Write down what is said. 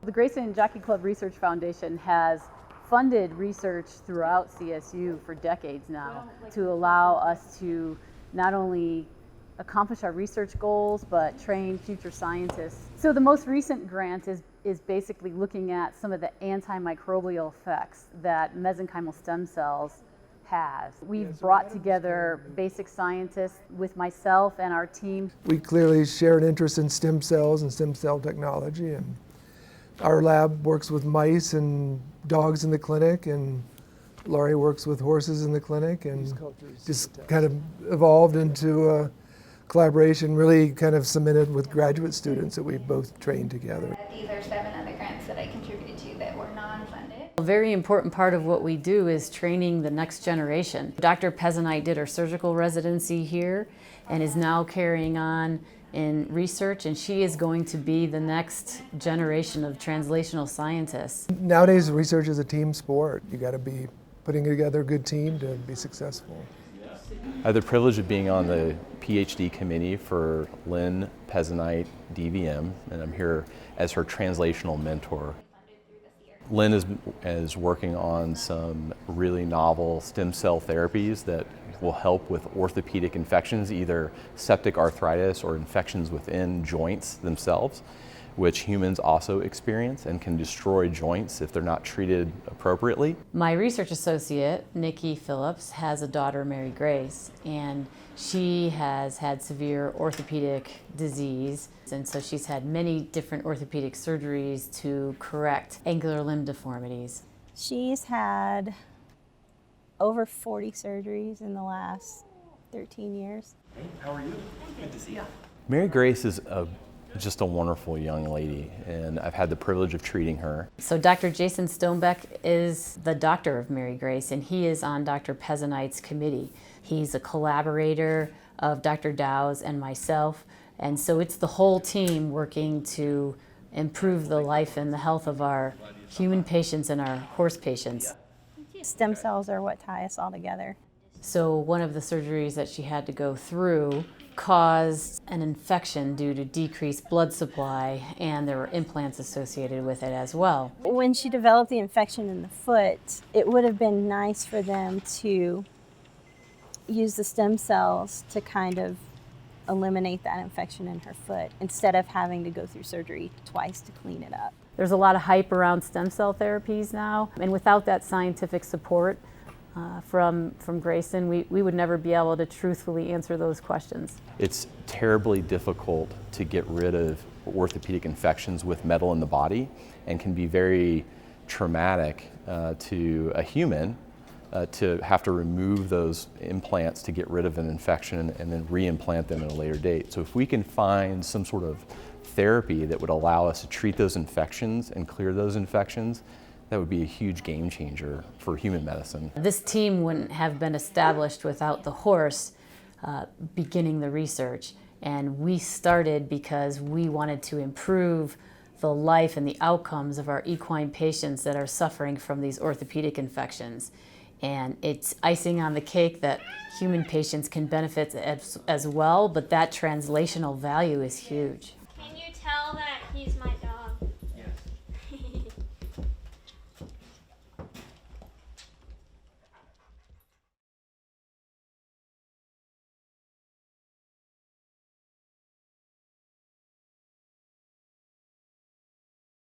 The Grayson Jockey Club Research Foundation has funded research throughout CSU for decades now to allow us to not only accomplish our research goals but train future scientists. So the most recent grant is basically looking at some of the antimicrobial effects that mesenchymal stem cells has. We've brought together basic scientists with myself and our team. We clearly share an interest in stem cells and stem cell technology, and our lab works with mice and dogs in the clinic, and Laurie works with horses in the clinic, and just kind of evolved into a collaboration, really kind of cemented with graduate students that we both trained together. These are 7 other grants that I contributed to that were non-funded. A very important part of what we do is training the next generation. Dr. Pezzanite did her surgical residency here and is now carrying on in research, and she is going to be the next generation of translational scientists. Nowadays, research is a team sport. You got to be putting together a good team to be successful. I have the privilege of being on the PhD committee for Lynn Pezzanite DVM, and I'm here as her translational mentor. Lynn is working on some really novel stem cell therapies that will help with orthopedic infections, either septic arthritis or infections within joints themselves, which humans also experience and can destroy joints if they're not treated appropriately. My research associate, Nikki Phillips, has a daughter, Mary Grace, and she has had severe orthopedic disease, and so she's had many different orthopedic surgeries to correct angular limb deformities. She's had over 40 surgeries in the last 13 years. Hey, how are you? Good to see you. Mary Grace is just a wonderful young lady, and I've had the privilege of treating her. So Dr. Jason Stonebeck is the doctor of Mary Grace, and he is on Dr. Pezzanite's committee. He's a collaborator of Dr. Dow's and myself, and so it's the whole team working to improve the life and the health of our human patients and our horse patients. Stem cells are what tie us all together. So one of the surgeries that she had to go through caused an infection due to decreased blood supply, and there were implants associated with it as well. When she developed the infection in the foot, it would have been nice for them to use the stem cells to kind of eliminate that infection in her foot instead of having to go through surgery twice to clean it up. There's a lot of hype around stem cell therapies now, and without that scientific support from Grayson, we would never be able to truthfully answer those questions. It's terribly difficult to get rid of orthopedic infections with metal in the body, and can be very traumatic to a human to have to remove those implants to get rid of an infection and then re-implant them at a later date. So if we can find some sort of therapy that would allow us to treat those infections and clear those infections, that would be a huge game changer for human medicine. This team wouldn't have been established without the horse beginning the research, and we started because we wanted to improve the life and the outcomes of our equine patients that are suffering from these orthopedic infections. And it's icing on the cake that human patients can benefit as well, but that translational value is huge. Can you tell that he's my